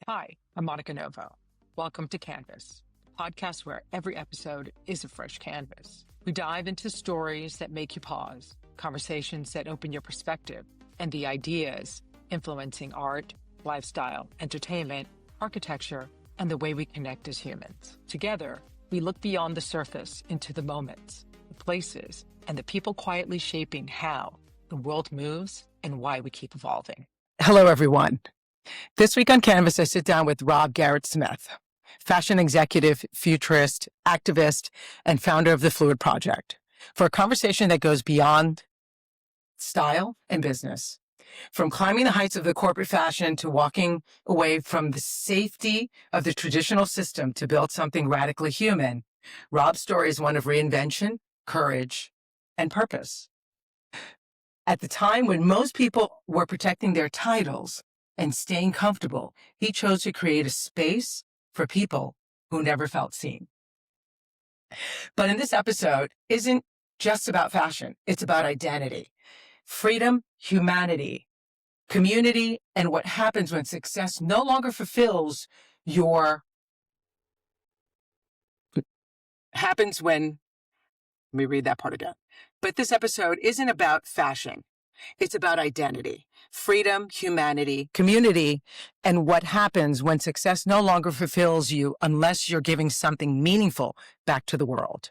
Hi, I'm Monica Novo. Welcome to Canvas, a podcast where every episode is a fresh canvas. We dive into stories that make you pause, conversations that open your perspective, and the ideas influencing art, lifestyle, entertainment, architecture, and the way we connect as humans. Together, we look beyond the surface into the moments, the places, and the people quietly shaping how the world moves and why we keep evolving. Hello, everyone. This week on Canvas, I sit down with Rob Garrett Smith, fashion executive, futurist, activist, and founder of the Phluid Project, for a conversation that goes beyond style and business. From climbing the heights of the corporate fashion to walking away from the safety of the traditional system to build something radically human, Rob's story is one of reinvention, courage, and purpose. At the time when most people were protecting their titles and staying comfortable, he chose to create a space for people who never felt seen. But in this episode isn't just about fashion. It's about identity, freedom, humanity, community, and what happens when success no longer fulfills your... Happens when... Let me read that part again. But this episode isn't about fashion. It's about identity, freedom, humanity, community, and what happens when success no longer fulfills you unless you're giving something meaningful back to the world.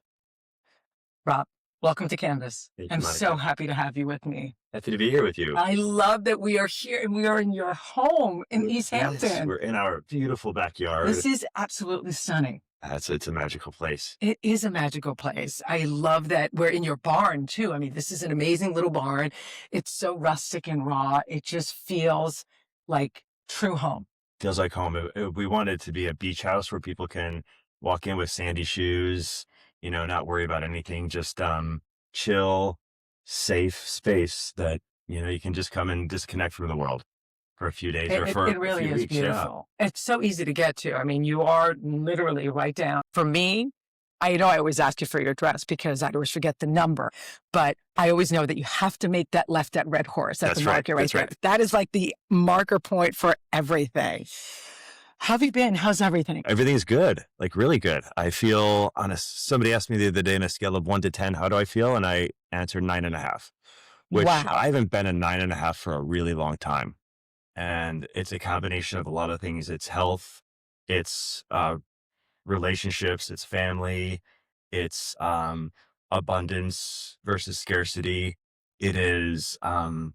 Rob, welcome to Canvas. I'm so happy to have you with me. Happy to be here with you. I love that we are here and we are in your home in East Hampton. Yes, we're in our beautiful backyard. This is absolutely stunning. It's a magical place. It is a magical place. I love that we're in your barn too. I mean, this is an amazing little barn. It's so rustic and raw. It just feels like true home. Feels like home. We want it to be a beach house where people can walk in with sandy shoes, not worry about anything, just chill, safe space that, you can just come and disconnect from the world for a few days or for it really a few is weeks. beautiful. Yeah. It's so easy to get to. I mean, you are literally right down. For me, I always ask you for your address because I always forget the number, but I always know that you have to make that left at Red Horse. That's the marker right there. Right. That is like the marker point for everything. How have you been? How's everything? Everything's good, like really good. I feel somebody asked me the other day on a scale of 1 to 10, how do I feel? And I answered 9.5, which wow. I haven't been a 9.5 for a really long time. And it's a combination of a lot of things. It's health, it's relationships, it's family, it's abundance versus scarcity. It is, I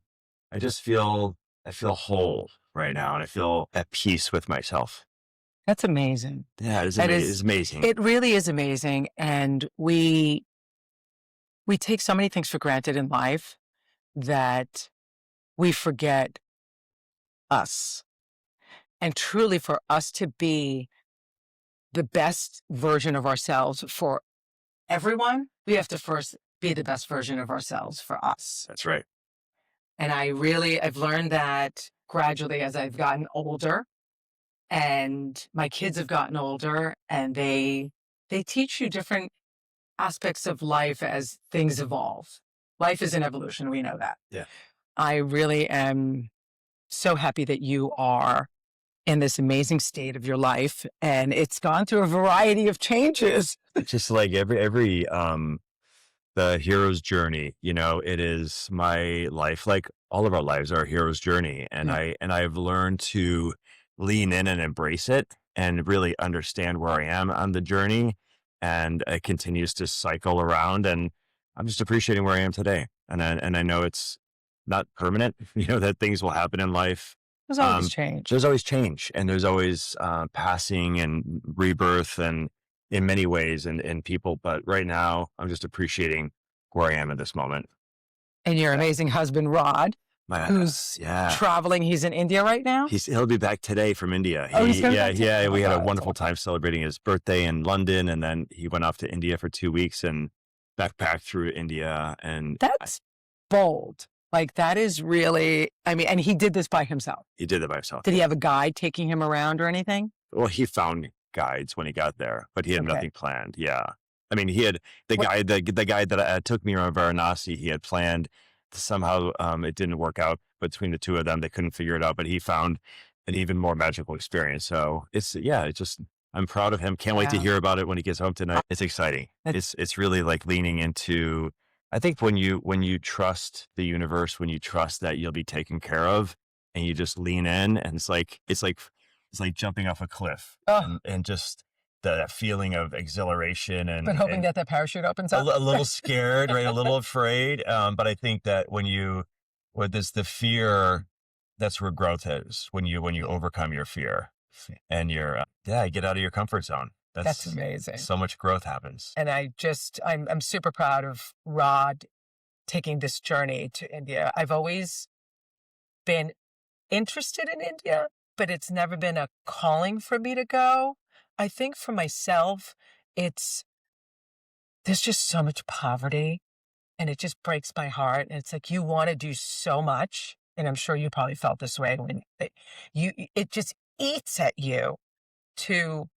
feel whole right now, and I feel at peace with myself. That's amazing. Yeah, it's amazing. It really is amazing. And we take so many things for granted in life that we forget us. And truly, for us to be the best version of ourselves for everyone, we have to first be the best version of ourselves for us. That's right. And I've learned that gradually as I've gotten older and my kids have gotten older, and they teach you different aspects of life as things evolve. Life is an evolution. We know that. Yeah. I really am so happy that you are in this amazing state of your life, and it's gone through a variety of changes. Just like every the hero's journey, it is my life. Like all of our lives are a hero's journey, and I've learned to lean in and embrace it, and really understand where I am on the journey, and it continues to cycle around, and I'm just appreciating where I am today, and I know it's not permanent, that things will happen in life. There's always change. There's always change, and there's always passing and rebirth, and in many ways, and people. But right now, I'm just appreciating where I am at this moment. And your amazing husband, Rod, who's traveling. He's in India right now. He'll be back today from India. He's going back today. We had a wonderful time celebrating his birthday in London, and then he went off to India for 2 weeks and backpacked through India. And that's bold. Like that is really, and he did this by himself. He did it by himself. Did he have a guide taking him around or anything? Well, he found guides when he got there, but he had nothing planned. Yeah. He had the guide that took me around Varanasi. He had planned to somehow, it didn't work out between the two of them. They couldn't figure it out, but he found an even more magical experience. So it's just, I'm proud of him. Can't wait to hear about it when he gets home tonight. It's exciting. It's really like leaning into, I think when you trust the universe, when you trust that you'll be taken care of, and you just lean in, and it's like jumping off a cliff, and just that feeling of exhilaration, but hoping that parachute opens up. A little scared, right? A little afraid. But I think that there's the fear, that's where growth is. When you overcome your fear and you're, get out of your comfort zone. That's amazing. So much growth happens. And I'm super proud of Rod taking this journey to India. I've always been interested in India, but it's never been a calling for me to go. I think for myself, there's just so much poverty, and it just breaks my heart. And it's like, you want to do so much. And I'm sure you probably felt this way when it just eats at you to,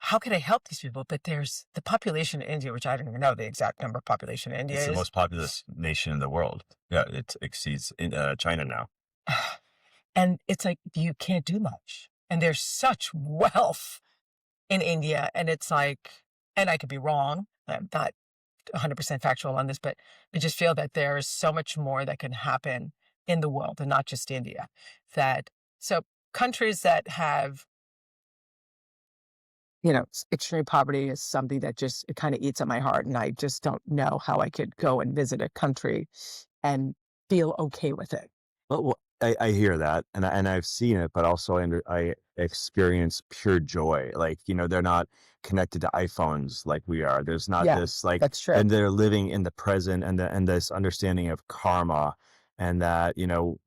how can I help these people? But there's the population in India, which I don't even know the exact number of population in India. It's the most populous nation in the world. Yeah, it exceeds China now. And it's like, you can't do much. And there's such wealth in India. And it's like, and I could be wrong, I'm not 100% factual on this, but I just feel that there is so much more that can happen in the world, and not just India. So countries that have, extreme poverty is something that just, it kind of eats at my heart. And I just don't know how I could go and visit a country and feel okay with it. Well, I hear that, and I've seen it, but also I experience pure joy. Like, they're not connected to iPhones like we are. There's not this, like, that's true. And they're living in the present, and this understanding of karma, and that,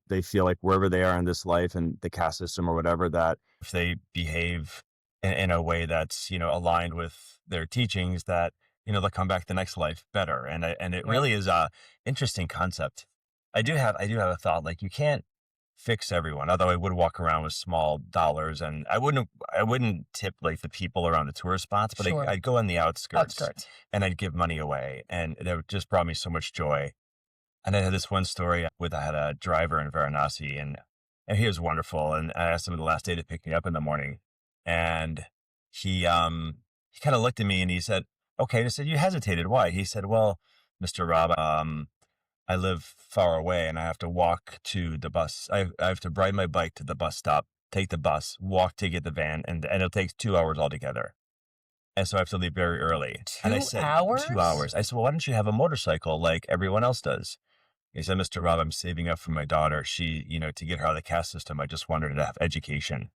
they feel like wherever they are in this life and the caste system or whatever, that if they behave in a way that's, aligned with their teachings, that, they'll come back the next life better. And it really is a interesting concept. I do have a thought, like, you can't fix everyone, although I would walk around with small dollars, and I wouldn't tip like the people around the tourist spots, but Sure. I'd go on the outskirts and I'd give money away, and that just brought me so much joy. And I had this one story I had a driver in Varanasi, and he was wonderful, and I asked him the last day to pick me up in the morning, and he kind of looked at me and he said, okay. I said, you hesitated, why? He said, well, Mr. Rob, I live far away and I have to walk to the bus. I have to ride my bike to the bus stop, take the bus, walk to get the van, and it'll take 2 hours altogether. And so I have to leave very early. 2 hours? 2 hours. I said, well, why don't you have a motorcycle like everyone else does? He said, Mr. Rob, I'm saving up for my daughter. She, to get her out of the caste system, I just wanted her to have education.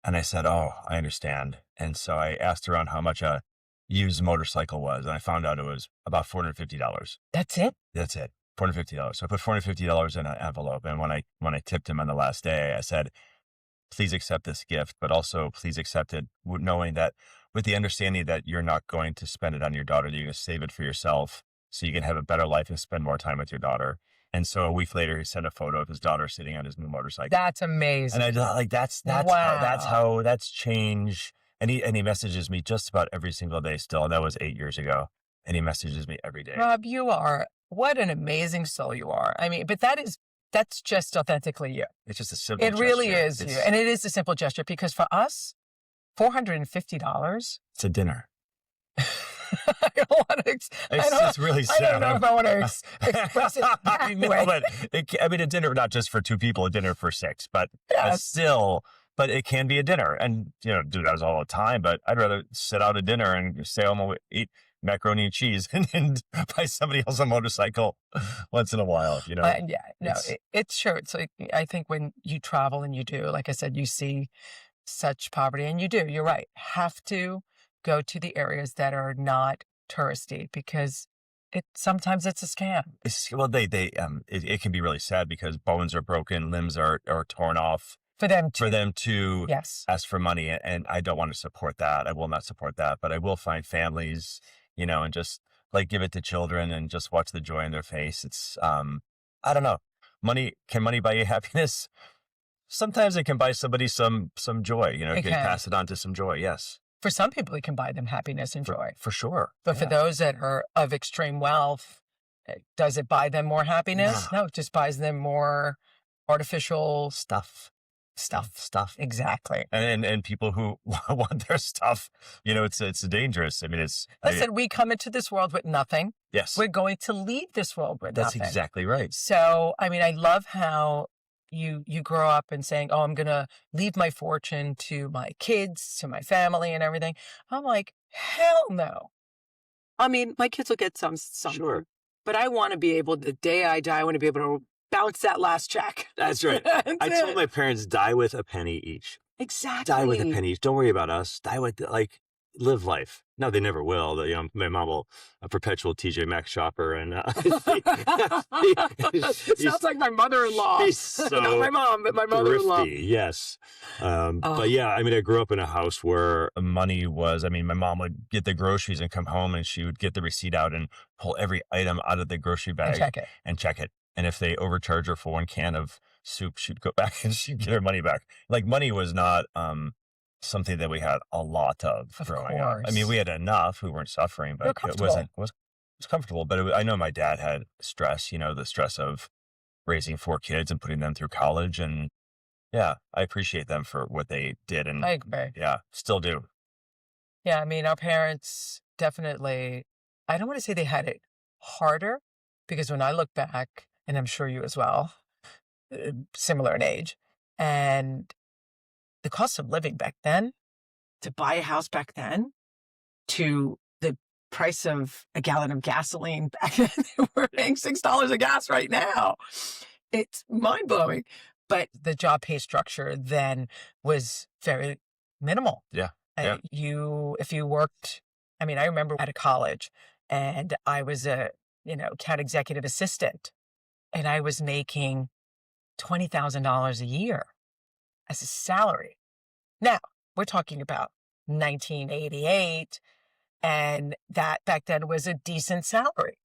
And I said, oh, I understand. And so I asked around how much a used motorcycle was, and I found out it was about $450. That's it? That's it. $450. So I put $450 in an envelope. And when I tipped him on the last day, I said, please accept this gift, but also please accept it knowing that, with the understanding that you're not going to spend it on your daughter, you're going to save it for yourself so you can have a better life and spend more time with your daughter. And so a week later, he sent a photo of his daughter sitting on his new motorcycle. That's amazing. And I just like, that's change. And he messages me just about every single day still. And that was 8 years ago. And he messages me every day. Rob, what an amazing soul you are. I mean, but that's just authentically you. It's just a simple gesture. It really is you. And it is a simple gesture, because for us, $450. It's a dinner. I don't want to. It's really sad. I don't know if I want to express it that way. But a dinner, not just for two people, a dinner for six, but still, but it can be a dinner. And, do that all the time, but I'd rather sit out a dinner and stay home and eat macaroni and cheese and buy somebody else a motorcycle once in a while, it's sure. It's like, I think when you travel and you do, like I said, you see such poverty, and you're right, have to go to the areas that are not touristy, because sometimes it's a scam. It can be really sad, because bones are broken, limbs are torn off. For them to ask for money, and I don't want to support that. I will not support that, but I will find families, and just like give it to children and just watch the joy in their face. It's, I don't know. Can money buy you happiness? Sometimes it can buy somebody some joy, it can pass it on to some joy. Yes. For some people, it can buy them happiness and joy. For sure. But for those that are of extreme wealth, does it buy them more happiness? No, it just buys them more artificial stuff. Stuff. Exactly. And people who want their stuff, it's dangerous. I mean, Listen, we come into this world with nothing. yes, We're going to leave this world with that's nothing. exactly right. So, I mean, I love how you grow up and saying, oh, I'm going to leave my fortune to my kids, to my family and everything. I'm like, hell no. I mean, my kids will get something, Sure. but I want to be able, the day I die, I want to be able to bounce that last check. That's right. I told my parents, die with a penny each. Exactly. Die with a penny each. Don't worry about us. Die with, live life. No, they never will. My mom will, a perpetual TJ Maxx shopper. And sounds like my mother-in-law. She's so not my mom, but my mother-in-law. thrifty, yes. But yeah, I mean, I grew up in a house where money was, my mom would get the groceries and come home and she would get the receipt out and pull every item out of the grocery bag and check it. And if they overcharge her for one can of soup, she'd go back and she'd get her money back. Like, money was not something that we had a lot of growing up. I mean, we had enough. We weren't suffering, but it was comfortable. But I know my dad had stress, the stress of raising 4 kids and putting them through college. And yeah, I appreciate them for what they did. And I agree. Yeah, still do. Yeah, I mean, our parents definitely, I don't want to say they had it harder, because when I look back, and I'm sure you as well, similar in age, and the cost of living back then, to buy a house back then, to the price of a gallon of gasoline back then, we're paying $6 a gas right now. It's mind-blowing. But the job pay structure then was very minimal. Yeah. If you worked, I mean, I remember at a college, and I was a, account executive assistant, and I was making $20,000 a year as a salary. Now, we're talking about 1988, and that back then was a decent salary.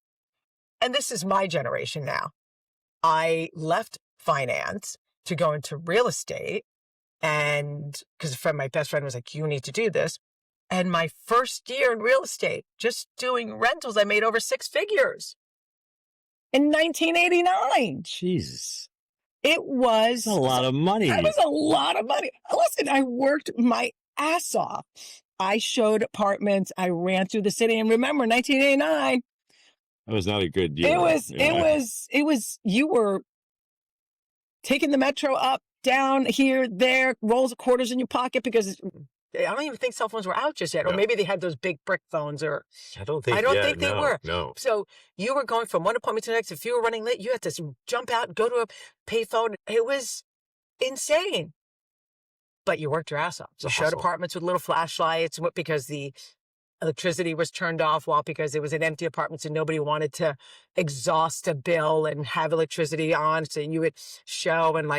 And this is my generation now. I left finance to go into real estate, and because my best friend was like, you need to do this. And my first year in real estate, just doing rentals, I made over 6 figures in 1989. Jesus. It was a lot of money. That was a lot of money. Listen, I worked my ass off. I showed apartments. I ran through the city. And remember, 1989. That was not a good year. It was, you were taking the metro up, down, here, there, rolls of quarters in your pocket, because I don't even think cell phones were out just yet. No. Or maybe they had those big brick phones, or I don't think they were. No. So you were going from one appointment to the next. If you were running late, you had to jump out, go to a payphone. It was insane. But you worked your ass off. You showed apartments with little flashlights, because the electricity was turned off, because it was an empty apartment, and nobody wanted to exhaust a bill and have electricity on. So you would show, and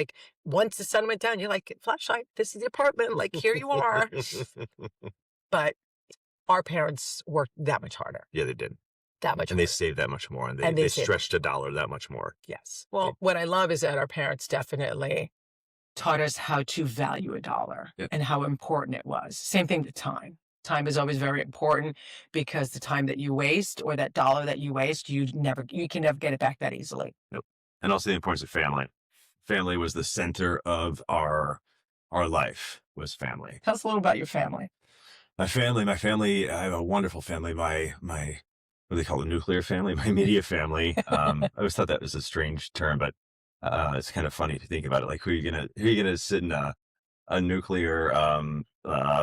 once the sun went down, you're like, flashlight, this is the apartment, here you are. But our parents worked that much harder. Yeah, they did. That much and harder. They saved that much more, and they stretched a dollar that much more. Yes. Well, what I love is that our parents definitely taught us how to value a dollar and how important it was. Same thing with time. Time is always very important, because the time that you waste, or that dollar that you waste, you can never get it back that easily. Nope. And also the importance of family. Family was the center of our life, was family. Tell us a little about your family. My family, I have a wonderful family. My what do they call it, nuclear family, my immediate family. I always thought that was a strange term, but it's kind of funny to think about it. Who are you gonna sit in a nuclear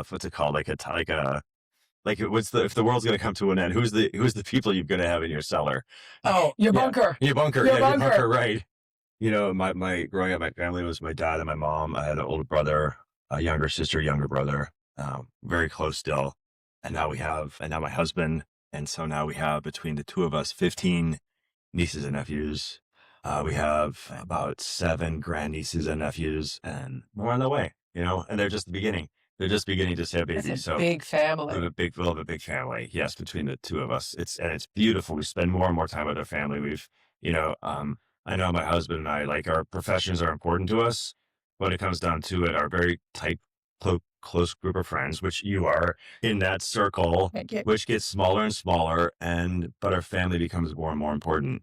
what's it called, if the world's gonna come to an end, who's the people you're gonna have in your cellar? Oh, your bunker. Your bunker. Your bunker, right. My growing up, my family was my dad and my mom. I had an older brother, a younger sister, younger brother, very close still. And now my husband. And so now we have, between the two of us, 15 nieces and nephews. We have about 7 grandnieces and nephews, and we're on the way, and they're just the beginning. They're just beginning to have babies. It's a big family. We have a big family. Yes, between the two of us. It's beautiful. We spend more and more time with our family. We've, I know my husband and I, our professions are important to us. When it comes down to it, our very tight, close group of friends, which you are in that circle, which gets smaller and smaller, but our family becomes more and more important.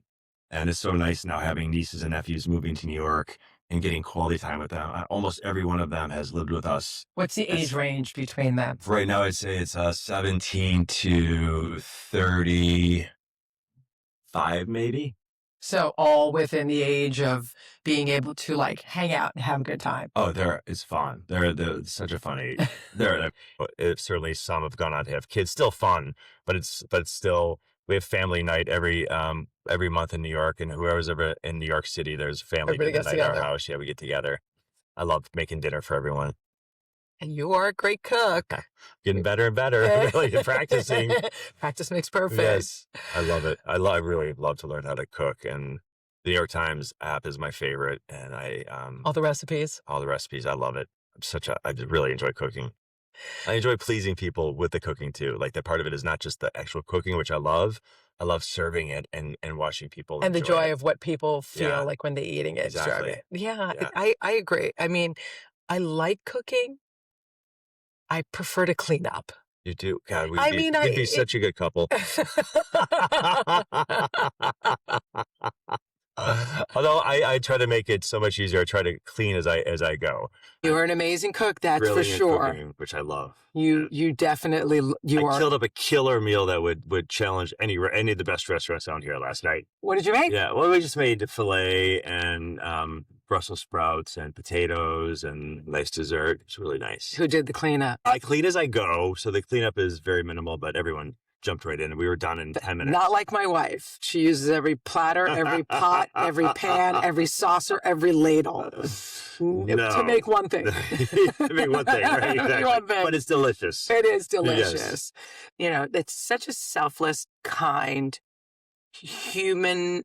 And it's so nice now having nieces and nephews moving to New York, and getting quality time with them. Almost every one of them has lived with us. What's the age range between them? Right now, I'd say it's 17 to 35, maybe. So all within the age of being able to like hang out and have a good time. Oh, it's fun. They're such a funny. Certainly some have gone on to have kids. Still fun, but still we have family night every month in New York, and whoever's ever in New York City, there's family Everybody dinner gets night at our together. house. Yeah, we get together. I love making dinner for everyone. And you are a great cook. Getting better and better. Really practicing. Practice makes perfect. Yes, I love it. I really love to learn how to cook, and the New York Times app is my favorite. And All the recipes. all the recipes. I love it. I really enjoy cooking. I enjoy pleasing people with the cooking too. Like that part of it is not just the actual cooking, which I love. I love serving it and watching people And the enjoy joy it. of what people feel Yeah. like when they're eating it. Exactly. Yeah, Yeah. I agree. I mean, I like cooking. I prefer to clean up. You do. God, I mean, we'd be such a good couple. Although I try to make it so much easier. I try to clean as I go. You're an amazing cook, that's for Brilliant sure. cooking, which I love. You definitely I are. killed up a killer meal that would challenge any of the best restaurants out here last night. What did you make? Yeah, well, we just made filet and Brussels sprouts and potatoes and nice dessert. It's really nice. Who did the cleanup? I clean as I go, so the cleanup is very minimal, but everyone jumped right in, and we were done in 10 minutes. Not like my wife. She uses every platter, every pot, every pan, every saucer, every ladle to make one thing. To make one thing, right? Exactly. One thing. But it's delicious. It is delicious. Yes. You know, it's such a selfless, kind, human,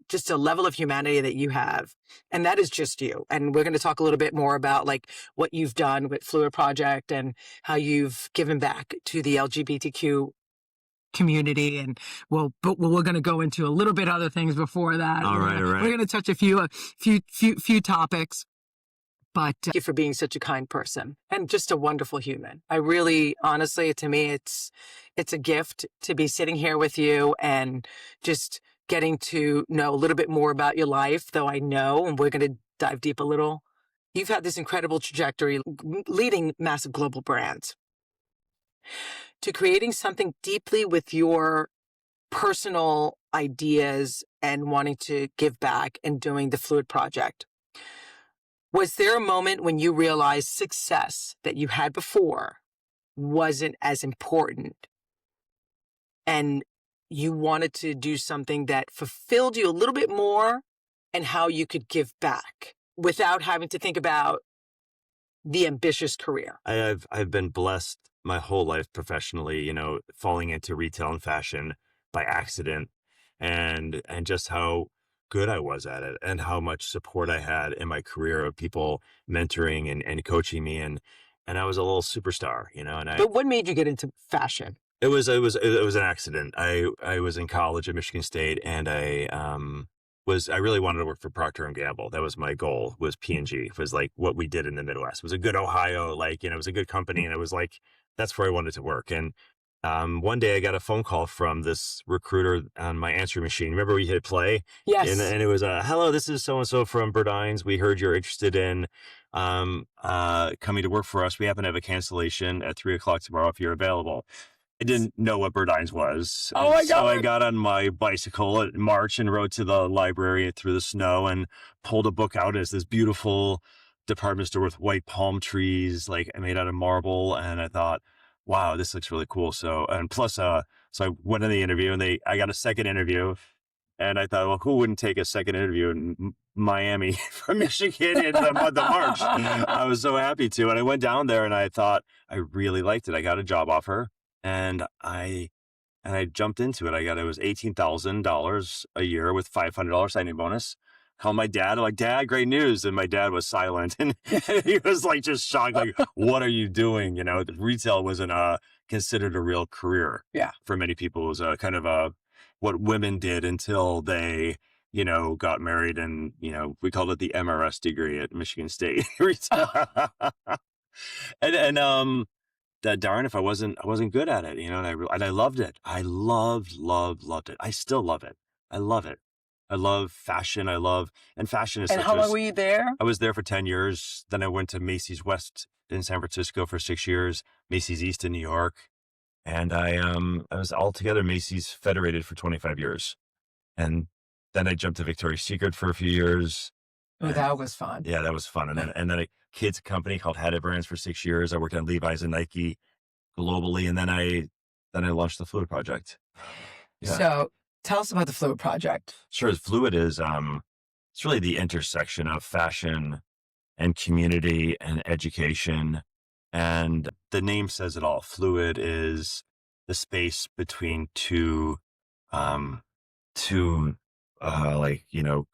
just a level of humanity that you have. And that is just you. And we're going to talk a little bit more about like what you've done with Phluid Project and how you've given back to the LGBTQ community. And we're going to go into a little bit other things before that. All right. We're going to touch a few topics. But thank you for being such a kind person and just a wonderful human. I really, honestly, to me, it's a gift to be sitting here with you and just getting to know a little bit more about your life, though I know, and we're going to dive deep a little. You've had this incredible trajectory leading massive global brands to creating something deeply with your personal ideas and wanting to give back and doing the Phluid Project. Was there a moment when you realized success that you had before wasn't as important and you wanted to do something that fulfilled you a little bit more and how you could give back without having to think about the ambitious career? I've been blessed my whole life professionally, falling into retail and fashion by accident, and just how good I was at it and how much support I had in my career of people mentoring and coaching me. And I was a little superstar, But what made you get into fashion? It was an accident. I was in college at Michigan State, and I really wanted to work for Procter & Gamble. That was my goal, was P&G. It was like what we did in the Midwest. It was a good Ohio, it was a good company. And it was like, that's where I wanted to work. And one day I got a phone call from this recruiter on my answering machine. Remember we hit play? Yes. And it was, hello, this is so-and-so from Burdines. We heard you're interested in coming to work for us. We happen to have a cancellation at 3:00 tomorrow if you're available. I didn't know what Burdines was. Oh my God. So I got on my bicycle at March and rode to the library through the snow and pulled a book out. As this beautiful department store with white palm trees, made out of marble. And I thought, wow, this looks really cool. So I went in the interview, and I got a second interview, and I thought, well, who wouldn't take a second interview in Miami from Michigan in the month of March? I was so happy to. And I went down there, and I thought I really liked it. I got a job offer, and I jumped into it. It was $18,000 a year with $500 signing bonus. Called my dad. I'm like, Dad, great news. And my dad was silent. And he was just shocked. What are you doing? Retail wasn't considered a real career. Yeah. For many people, it was a kind of what women did until they, got married. And, we called it the MRS degree at Michigan State. Retail. and darn if I wasn't good at it, and I loved it. I loved it. I still love it. I love it. I love fashion. And fashion is And how long were you there? I was there for 10 years. Then I went to Macy's West in San Francisco for 6 years, Macy's East in New York. And I was altogether Macy's Federated for 25 years. And then I jumped to Victoria's Secret for a few years. Oh, that was fun. Yeah, that was fun. And then a kids company called Had It Brands for 6 years. I worked on Levi's and Nike globally. And then I launched the Phluid Project. Yeah. So tell us about the Phluid Project. Sure. Phluid is, it's really the intersection of fashion and community and education. And the name says it all. Fluid is the space between two, like, you know,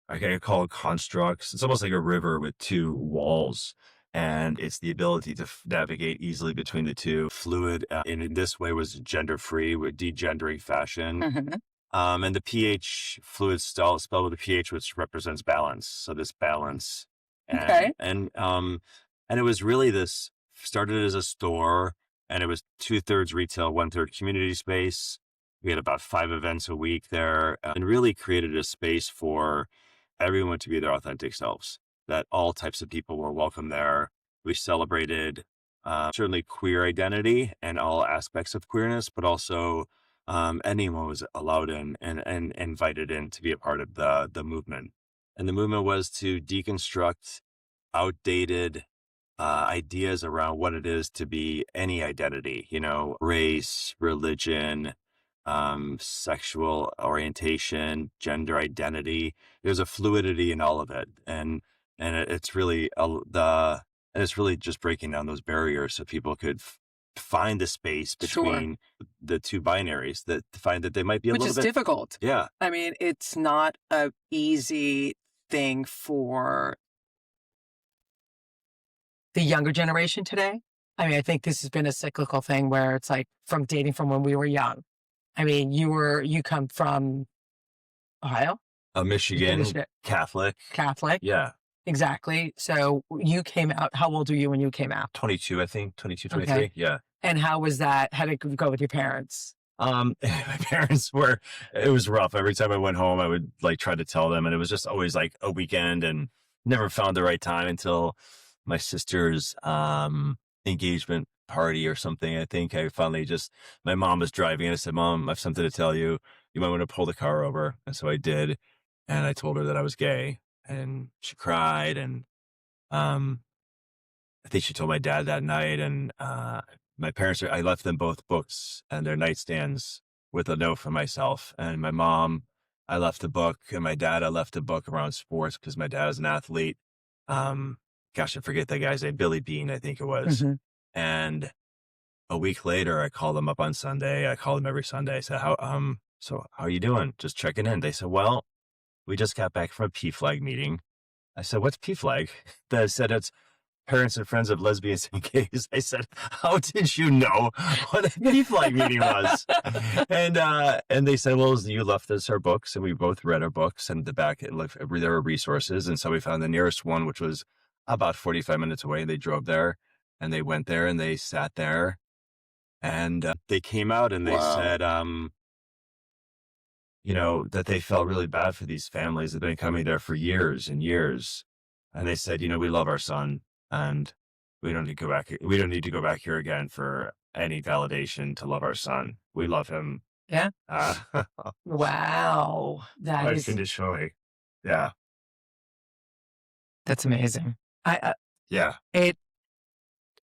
I call it constructs. It's almost like a river with two walls, and it's the ability to navigate easily between the two. Fluid in this way was gender free with degendering fashion. Mm-hmm. And the pH, fluid spelled with a pH, which represents balance. So this balance. And, Okay. And it was really this started as a store, and it was 2/3 retail, 1/3 community space. We had about 5 events a week there, and really created a space for everyone to be their authentic selves, that all types of people were welcome there. We celebrated certainly queer identity and all aspects of queerness, but also anyone was allowed in and invited in to be a part of the movement. And the movement was to deconstruct outdated ideas around what it is to be any identity, you know, race, religion, sexual orientation, gender identity. There's a fluidity in all of it. And it's really it's really just breaking down those barriers so people could find the space between the two binaries, that find that they might be a Which little is bit difficult. Yeah. I mean, it's not an easy thing for the younger generation today. I mean, I think this has been a cyclical thing where it's like from dating from when we were young. I mean, you come from Ohio? Michigan, Catholic. Yeah. Exactly. So you came out, how old were you when you came out? 22, I think, 22, 23. Okay. Yeah. And how was that? How did it go with your parents? My parents it was rough. Every time I went home, I would like try to tell them, and it was just always like a weekend, and never found the right time until my sister's engagement party or something. I think I finally my mom was driving, and I said, "Mom, I have something to tell you. You might want to pull the car over." And so I did. And I told her that I was gay, and she cried. And I think she told my dad that night. And my parents, I left them both books and their nightstands with a note for myself. And my mom, I left a book, and my dad, I left a book around sports because my dad is an athlete. Gosh, I forget that guy's name, Billy Bean, I think it was. Mm-hmm. And a week later, I called them up on Sunday. I call them every Sunday. I said, so how are you doing? Just checking in. They said, well, we just got back from a PFLAG meeting. I said, what's PFLAG? They said, it's Parents and Friends of Lesbians and Gays. I said, how did you know what a PFLAG meeting was? And they said, well, you left us our books, and we both read our books, and the back, there were resources. And so we found the nearest one, which was about 45 minutes away. They drove there, and they went there, and they sat there, and they came out, and they said, you know, that they felt really bad for these families that have been coming there for years and years. And they said, you know, we love our son, and we don't need to go back. We don't need to go back here again for any validation to love our son. We love him. Yeah. Wow. That is conditionally. Yeah. That's amazing. Yeah.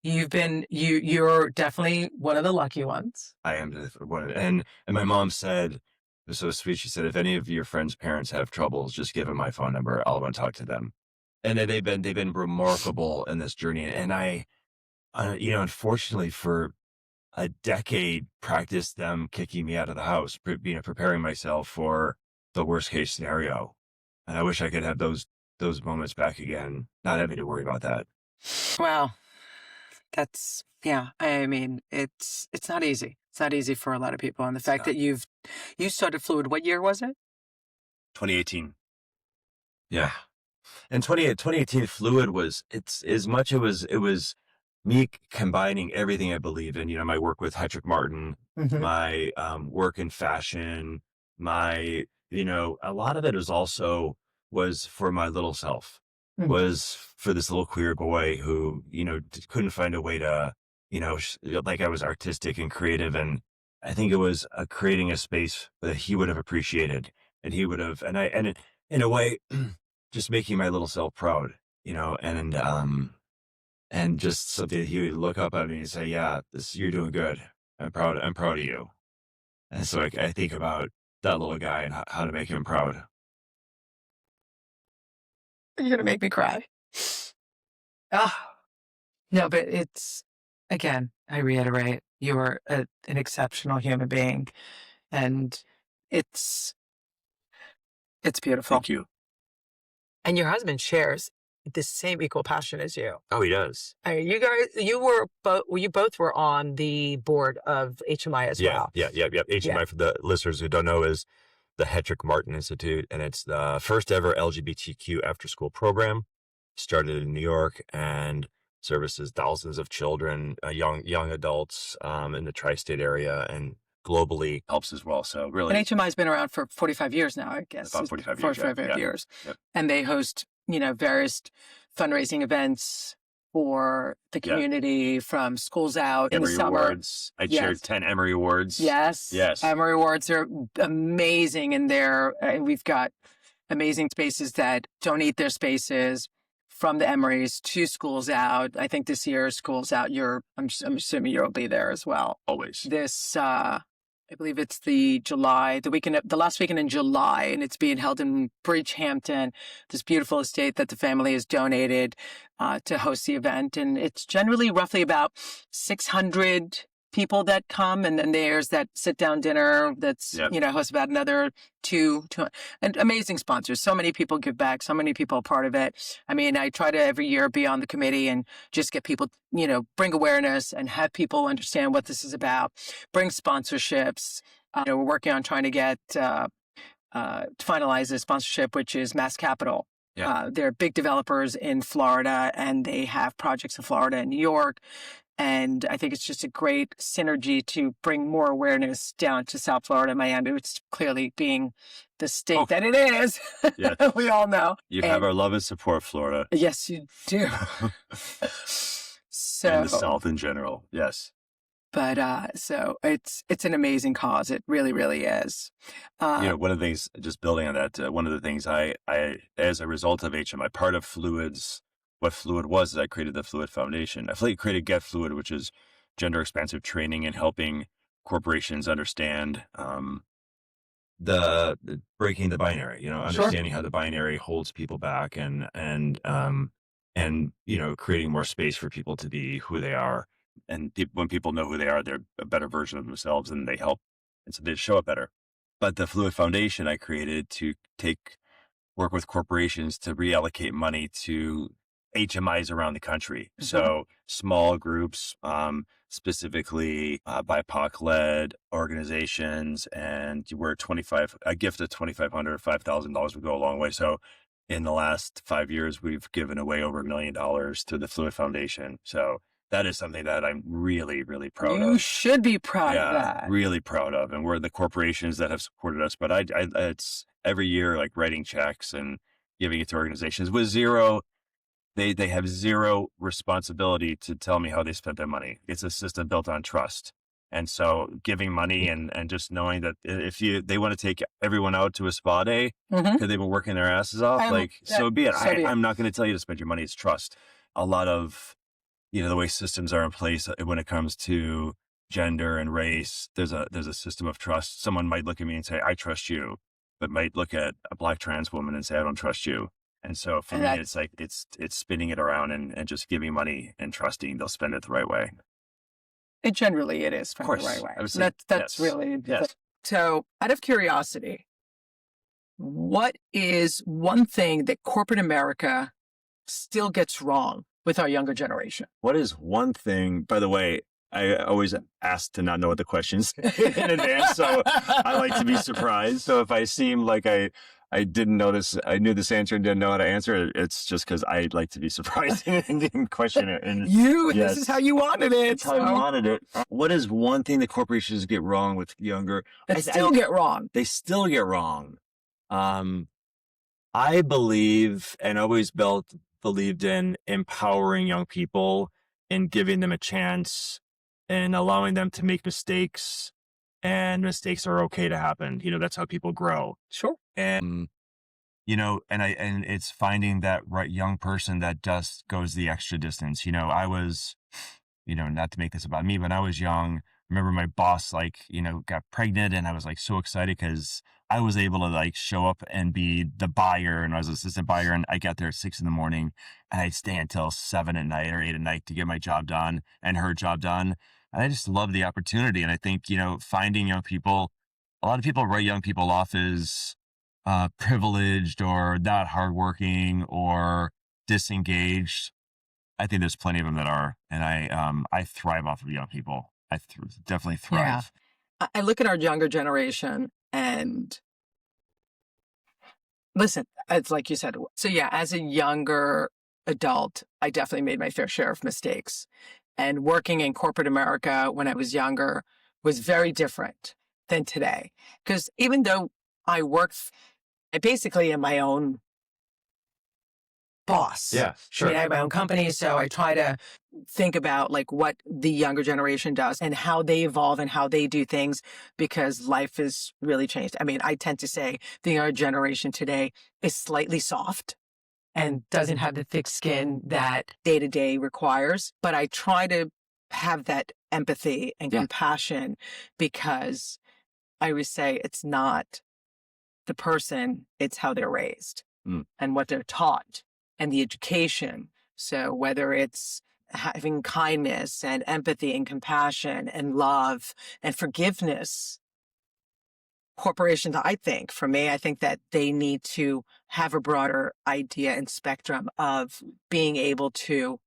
You're definitely one of the lucky ones. I am one. And my mom said, it was so sweet. She said, if any of your friends' parents have troubles, just give them my phone number. I'll want to talk to them. And they've been remarkable in this journey. And I you know, unfortunately for a decade, practiced them kicking me out of the house, preparing myself for the worst case scenario. And I wish I could have those moments back again, not having to worry about that. Wow. That's, yeah. I mean, it's not easy. It's not easy for a lot of people. And the fact that you started Phluid, what year was it? 2018. Yeah. And 2018 Phluid was, it was me combining everything I believe in, you know, my work with Hedrick Martin, Mm-hmm. my work in fashion, my a lot of it was for my little self, was for this little queer boy who, couldn't find a way to, like I was artistic and creative. And I think it was creating a space that he would have appreciated, and he would have, in a way, just making my little self proud, and just something that he would look up at me and say, yeah, you're doing good. I'm proud of you. And so I think about that little guy and how to make him proud. You're going to make me cry. Ah, no, but again, I reiterate, you are an exceptional human being, and it's beautiful. Thank you. And your husband shares the same equal passion as you. Oh, he does. You both were on the board of HMI as well. Yeah. HMI, for the listeners who don't know, is the Hetrick Martin Institute, and it's the first ever LGBTQ after school program. Started in New York and services thousands of children, young adults in the tri-state area, and globally helps as well. So really, and HMI has been around for 45 years now, I guess. About 45 years. Yep. And they host, various fundraising events for the community, from schools out in the summer. Awards. I chaired 10 Emory Awards. Yes. Emory Awards are amazing in there. We've got amazing spaces that donate their spaces from the Emorys to schools out. I think this year, schools out, I'm assuming you'll be there as well. Always. This, I believe it's the last weekend in July, and it's being held in Bridgehampton, this beautiful estate that the family has donated to host the event. And it's generally roughly about 600 people that come, and then there's that sit-down dinner that's, hosts about another two, and amazing sponsors. So many people give back. So many people are part of it. I mean, I try to every year be on the committee and just get people, bring awareness and have people understand what this is about, bring sponsorships. We're working on trying to get, to finalize a sponsorship, which is Mass Capital. Yeah. They're big developers in Florida, and they have projects in Florida and New York. And I think it's just a great synergy to bring more awareness down to South Florida, Miami, which is clearly being the state that it is. Yes. We all know. You have our love and support, Florida. Yes, you do. And the South in general. Yes. But so it's an amazing cause. It really, really is. One of the things, just building on that, one of the things I as a result of HMI, part of what Phluid was, is I created the Phluid Foundation. I created Get Phluid, which is gender expansive training and helping corporations understand the breaking the binary, understanding how the binary holds people back, and creating more space for people to be who they are. And when people know who they are, they're a better version of themselves, and they help, and so they show up better. But the Phluid Foundation I created to work with corporations to reallocate money to HMIs around the country. Mm-hmm. So small groups, specifically BIPOC-led organizations, and a gift of $2,500 or $5,000 would go a long way. So in the last 5 years, we've given away over $1 million to the Phluid Foundation. So that is something that I'm really, really proud of. You should be proud of that. Really proud of. And we're the corporations that have supported us. But it's every year, like writing checks and giving it to organizations with zero. They have zero responsibility to tell me how they spent their money. It's a system built on trust. And so giving money and just knowing that if they want to take everyone out to a spa day because they've been working their asses off, so be it. I'm not going to tell you to spend your money. It's trust. A lot of, the way systems are in place when it comes to gender and race, there's a system of trust. Someone might look at me and say, I trust you, but might look at a Black trans woman and say, I don't trust you. And so for me, it's like, it's spinning it around and just giving money and trusting they'll spend it the right way. It generally is spent the right way. That's really, yes. So out of curiosity, what is one thing that corporate America still gets wrong with our younger generation? What is one thing, by the way, I always ask to not know what the questions in advance, so I like to be surprised. So if I seem like I didn't notice, I knew this answer and didn't know how to answer it, it's just because I like to be surprised and question it. And this is how you wanted it. It's how I wanted it. What is one thing that corporations get wrong with younger? They still get wrong. They still get wrong. I believe and always believed in empowering young people and giving them a chance and allowing them to make mistakes, and mistakes are okay to happen. That's how people grow. Sure. And and it's finding that right young person that just goes the extra distance. I was, not to make this about me, but when I was young, I remember my boss, got pregnant, and I was like so excited because I was able to like show up and be the buyer, and I was assistant buyer, and I got there at 6 a.m. and I'd stay until 7 at night or 8 at night to get my job done and her job done. And I just love the opportunity. And I think, finding young people, a lot of people write young people off as privileged or not hardworking or disengaged. I think there's plenty of them that are, and I thrive off of young people. Definitely thrive. Yeah. I look at our younger generation and listen, it's like you said. So yeah, as a younger adult, I definitely made my fair share of mistakes. And working in corporate America when I was younger was very different than today. Because even though I basically am my own boss. Yeah, sure. I mean, I have my own company, so I try to think about like what the younger generation does and how they evolve and how they do things, because life has really changed. I mean, I tend to say the younger generation today is slightly soft and doesn't have the thick skin that day to day requires. But I try to have that empathy and compassion, because I always say it's not the person, it's how they're raised and what they're taught and the education. So whether it's having kindness and empathy and compassion and love and forgiveness, corporations, I think that they need to have a broader idea and spectrum of being able to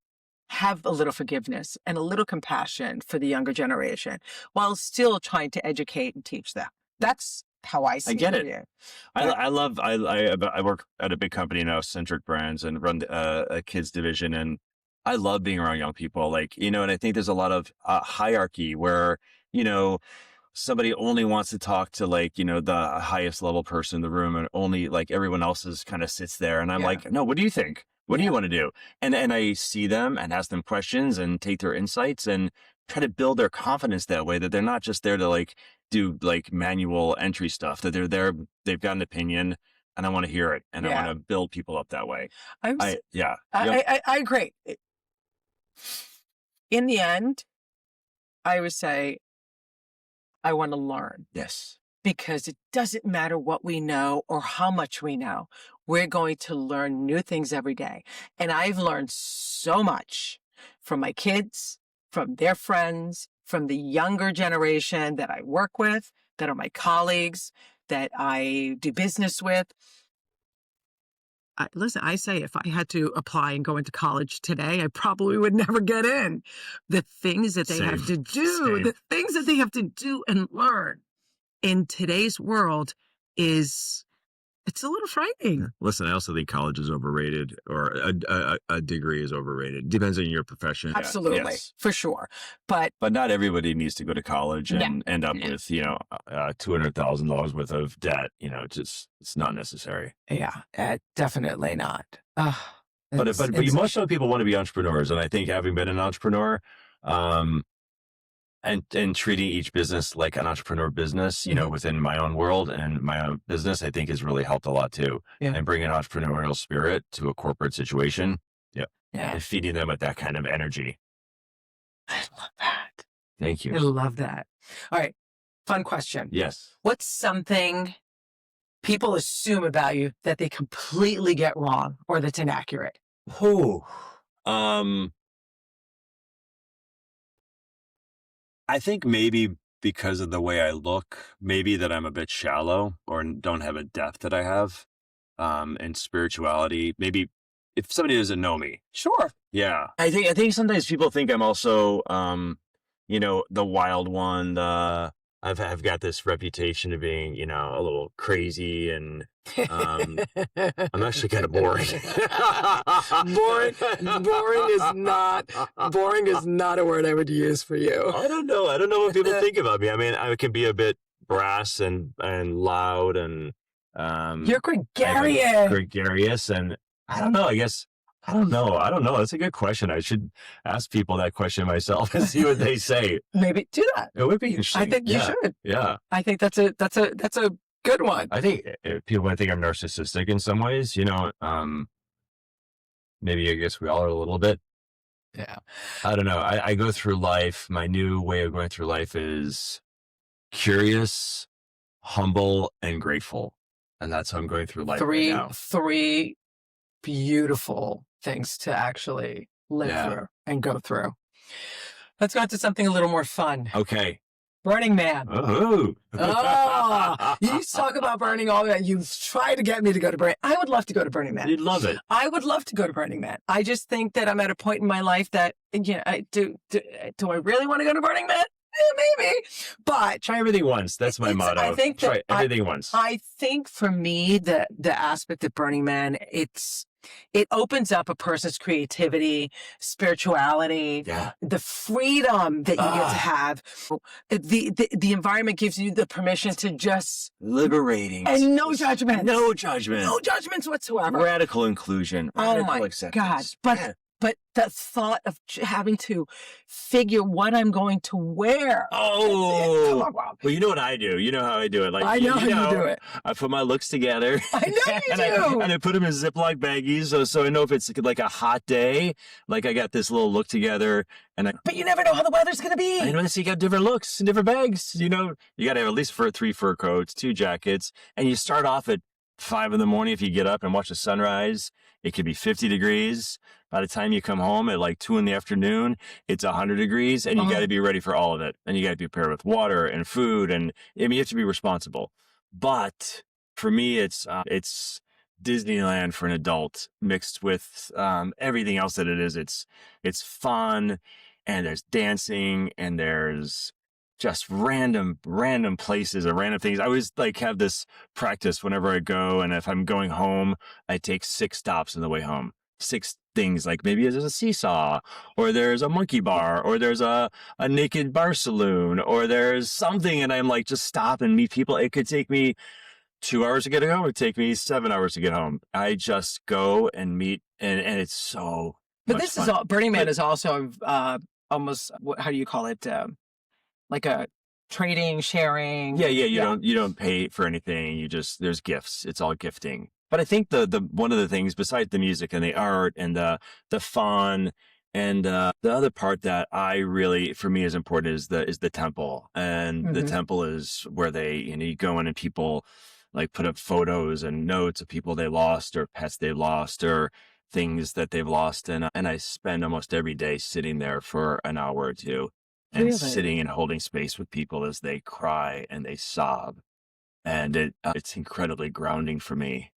have a little forgiveness and a little compassion for the younger generation while still trying to educate and teach them. That's how I see it. I get it. I work at a big company now, Centric Brands, and run a kids division, and I love being around young people. And I think there's a lot of hierarchy where, somebody only wants to talk to the highest level person in the room, and only everyone else is kind of sits there. And I'm like, no, what do you think? What do you want to do? And I see them and ask them questions and take their insights and try to build their confidence that way, that they're not just there to do manual entry stuff, that they're there, they've got an opinion, and I want to hear it, and I want to build people up that way. I agree. In the end, I would say I want to learn. Yes. Because it doesn't matter what we know or how much we know. We're going to learn new things every day. And I've learned so much from my kids, from their friends, from the younger generation that I work with, that are my colleagues, that I do business with. Listen, I say if I had to apply and go into college today, I probably would never get in. The things that they have to do, the things that they have to do and learn in today's world it's a little frightening. Listen, I also think college is overrated, or a degree is overrated. Depends on your profession. Absolutely, for sure. But not everybody needs to go to college and end up with, $200,000 worth of debt. It's not necessary. Yeah, definitely not. But most of the people want to be entrepreneurs, and I think having been an entrepreneur, and treating each business like an entrepreneur business, within my own world and my own business, I think has really helped a lot too. Yeah. And bringing entrepreneurial spirit to a corporate situation. Yeah. And feeding them with that kind of energy. I love that. Thank you. I love that. All right. Fun question. Yes. What's something people assume about you that they completely get wrong or that's inaccurate? I think maybe because of the way I look, maybe that I'm a bit shallow or don't have a depth that I have in spirituality. Maybe if somebody doesn't know me. Sure. Yeah. I think sometimes people think I'm also, the wild one. I've got this reputation of being, a little crazy, and I'm actually kind of boring. Boring is not a word I would use for you. I don't know what people think about me. I mean, I can be a bit brass and loud, and You're gregarious. Gregarious, and I don't know. I guess I don't know. That's a good question. I should ask people that question myself and see what they say. Maybe do that. It would be interesting. I think you should. Yeah. I think that's a good one. I think people might think I'm narcissistic in some ways. Maybe I guess we all are a little bit. Yeah. I don't know. I go through life. My new way of going through life is curious, humble, and grateful. And that's how I'm going through life right now. Three beautiful things to actually live through and go through. Let's go into something a little more fun. Okay. Burning Man. Oh. You used to talk about burning all that. You tried to get me to go to Burning. I would love to go to Burning Man. You'd love it. I would love to go to Burning Man. I just think that I'm at a point in my life that, do I really want to go to Burning Man? Maybe, but try everything once. That's my motto. I think try everything once. I think for me, the aspect of Burning Man, it opens up a person's creativity, spirituality, the freedom that you get to have. The environment gives you the permission to just liberating and no judgment, no judgments whatsoever. Radical inclusion. Oh my acceptance. God! But the thought of having to figure what I'm going to wear. Oh, well, you know what I do. You know how I do it. Like I know how you do it. I put my looks together. I know you do. And I put them in Ziploc baggies, so I know if it's like a hot day, like I got this little look together. But you never know how the weather's going to be. I know, so you got different looks and different bags. You got to have at least 3 fur coats, 2 jackets, and you start off at 5 in the morning. If you get up and watch the sunrise, it could be 50 degrees. By the time you come home at like 2 in the afternoon, it's 100 degrees, and you got to be ready for all of it. And you got to be prepared with water and food, and I mean, you have to be responsible. But for me, it's Disneyland for an adult mixed with everything else that it is. It's fun, and there's dancing, and there's just random places or random things. I always like have this practice whenever I go, and if I'm going home, I take 6 stops on the way home. 6 things, like maybe there's a seesaw, or there's a monkey bar, or there's a naked bar saloon, or there's something, and I'm like, just stop and meet people. It could take me 2 hours to get home. It would take me 7 hours to get home. I just go and meet, and it's so But this fun. Is all, Burning Man is also almost, how do you call it? Like a trading, sharing. Yeah. You don't pay for anything. There's gifts. It's all gifting. But I think the one of the things besides the music and the art and the fun and the other part that I really, for me, is important is the temple. And the temple is where you go in and people like put up photos and notes of people they lost or pets they lost or things that they've lost. And I spend almost every day sitting there for an hour or two and sitting and holding space with people as they cry and they sob. And it's incredibly grounding for me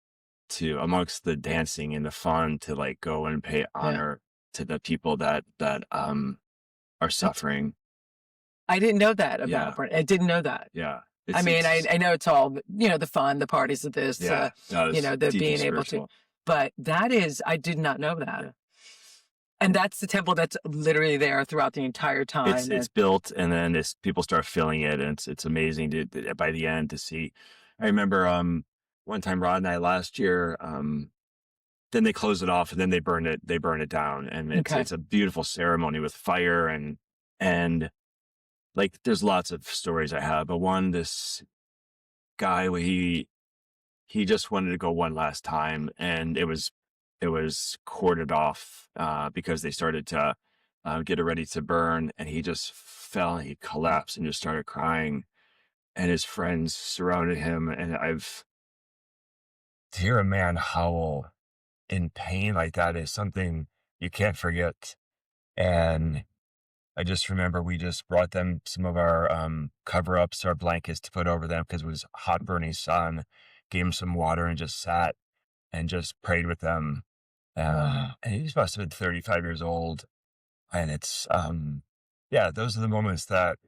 to, amongst the dancing and the fun, to like go and pay honor to the people that are suffering. I didn't know that about Burning. I didn't know that. Yeah. I mean, I know it's all, the fun, the parties of this, the being able to, but I did not know that. Yeah. And that's the temple that's literally there throughout the entire time. It's built, and then people start filling it, and it's amazing by the end to see. I remember one time Rod and I last year, then they close it off and then they burn it down, and it's a beautiful ceremony with fire and like there's lots of stories I have, but this guy, he just wanted to go one last time, and it was cordoned off because they started to get it ready to burn, and he just fell and he collapsed and just started crying, and his friends surrounded him, and to hear a man howl in pain like that is something you can't forget. And I just remember we just brought them some of our cover-ups, our blankets to put over them because it was hot, burning sun, gave them some water and just sat and just prayed with them. And he must have been 35 years old. And it's, those are the moments that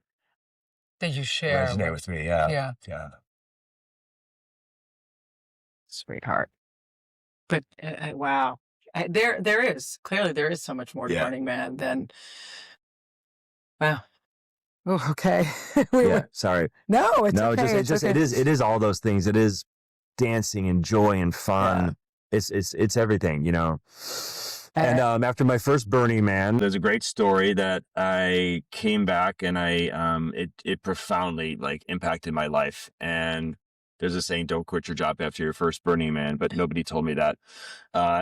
you share. Resonate with me, yeah. Sweetheart. But wow, there is so much more to Burning Man than wow. Oh, okay. Sorry. No, it's okay. It is all those things. It is dancing and joy and fun. It's everything, you know. And after my first Burning Man, there's a great story that I came back and it profoundly like impacted my life. And there's a saying, don't quit your job after your first Burning Man, but nobody told me that.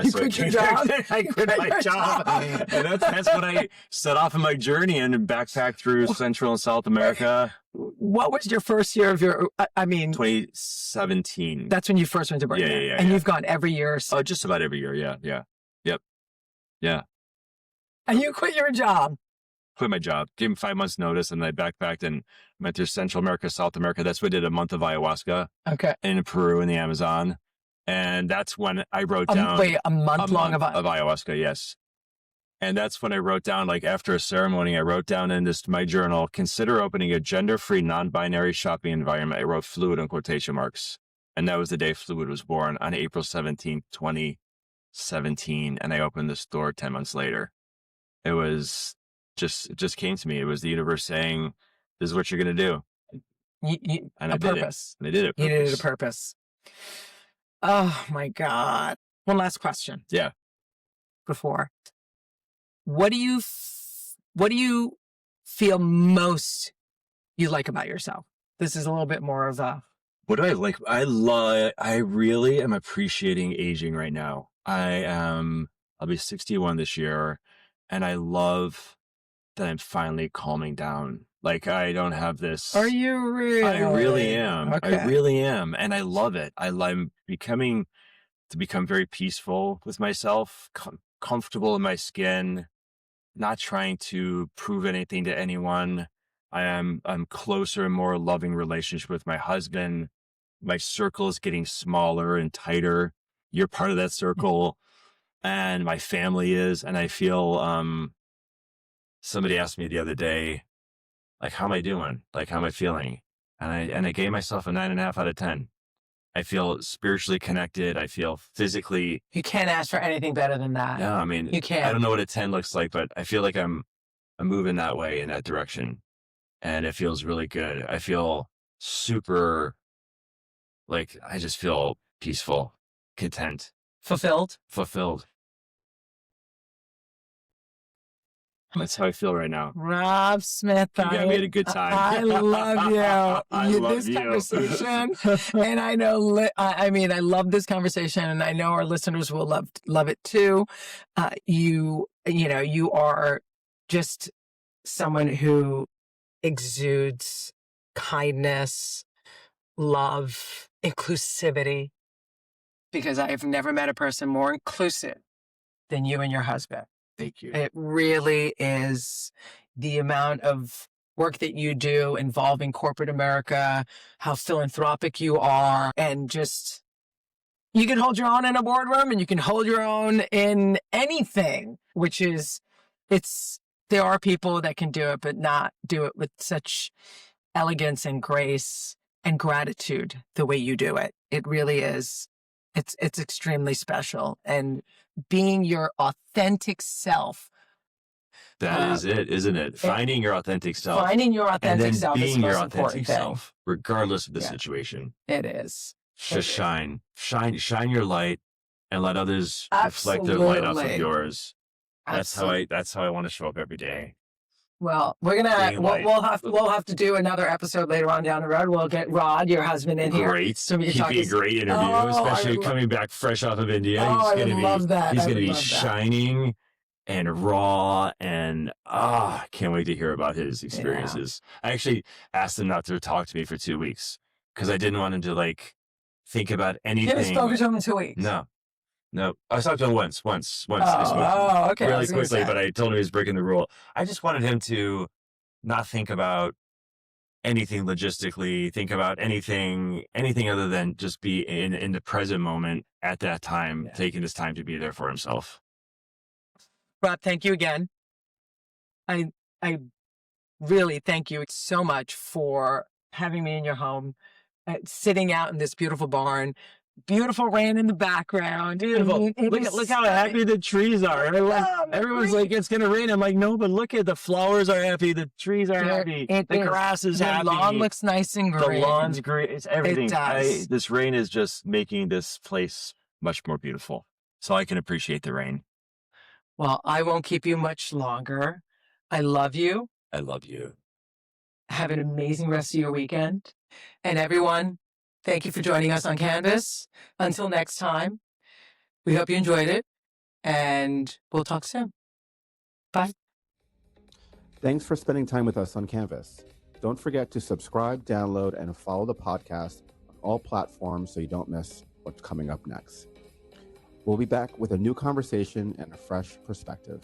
You quit your job? I quit my job. And that's when I set off on my journey and backpacked through Central and South America. What was your first year of your, 2017. That's when you first went to Burning Man. Yeah. And you've gone every year. Oh, just about every year. Yeah. Yep. Yeah. And you quit your job. Quit my job, gave him 5 months notice, and I backpacked and went through Central America, South America. That's what I did, a month of ayahuasca. Okay. In Peru in the Amazon. And that's when I wrote down a month long of ayahuasca, yes. And that's when I wrote down, like after a ceremony, I wrote down in my journal, consider opening a gender-free, non-binary shopping environment. I wrote Phluid in quotation marks. And that was the day Phluid was born on April 17th, 2017. And I opened the store 10 months later. It was it just came to me. It was the universe saying, this is what you're going to do. And I did it. And I did it. You did it a purpose. Oh my God. One last question. Yeah. Before. What do you feel most you like about yourself? This is a little bit more of a... What do I like? I really am appreciating aging right now. I'll be 61 this year, and I love that I'm finally calming down. Like, I don't have this. Are you really? I really am. Okay. I really am. And I love it. I'm become very peaceful with myself, comfortable in my skin, not trying to prove anything to anyone. I'm closer and more loving relationship with my husband. My circle is getting smaller and tighter. You're part of that circle. And my family is. And I feel, somebody asked me the other day, like, how am I doing? Like, how am I feeling? And I gave myself a 9.5 out of 10. I feel spiritually connected. I feel physically. You can't ask for anything better than that. No, I mean, you can't. I don't know what a 10 looks like, but I feel like I'm moving that way, in that direction. And it feels really good. I feel super, like, I just feel peaceful, content. Fulfilled. That's how I feel right now. Rob Smith, you got me at a good time. I love you. I love this you. Conversation, and I know. I love this conversation, and I know our listeners will love it too. You are just someone who exudes kindness, love, inclusivity. Because I have never met a person more inclusive than you and your husband. Thank you. It really is the amount of work that you do involving corporate America, how philanthropic you are, and just, you can hold your own in a boardroom and you can hold your own in anything, which is, there are people that can do it, but not do it with such elegance and grace and gratitude the way you do it. It really is. It's extremely special. And being your authentic self. That is it, isn't it? Finding your authentic self. Finding your authentic self is the being your most authentic important self, thing. regardless of the situation. It is. Just shine your light, and let others reflect their light off of yours. That's how I want to show up every day. Well, we'll have to do another episode later on down the road. We'll get Rod, your husband, in here. Great. So he'd be a great interview, especially coming back fresh off of India. He's going to be shining and raw, and I can't wait to hear about his experiences. Yeah. I actually asked him not to talk to me for 2 weeks because I didn't want him to think about anything. You just spoke to him in 2 weeks. No, I talked to him once. Okay. Really quickly, but I told him he was breaking the rule. I just wanted him to not think about anything logistically, think about anything other than just be in the present moment at that time, taking this time to be there for himself. Rob, thank you again. I really thank you so much for having me in your home, sitting out in this beautiful barn, beautiful rain in the background. Beautiful. Look how happy the trees are. Everyone's like, it's going to rain. I'm like, no, but look at the flowers are happy. The trees are happy. The grass is happy. The lawn looks nice and green. The lawn's great. It's everything. It does. This rain is just making this place much more beautiful. So I can appreciate the rain. Well, I won't keep you much longer. I love you. I love you. Have an amazing rest of your weekend. And everyone, thank you for joining us on Canvas. Until next time, we hope you enjoyed it, and we'll talk soon. Bye. Thanks for spending time with us on Canvas. Don't forget to subscribe, download, and follow the podcast on all platforms so you don't miss what's coming up next. We'll be back with a new conversation and a fresh perspective.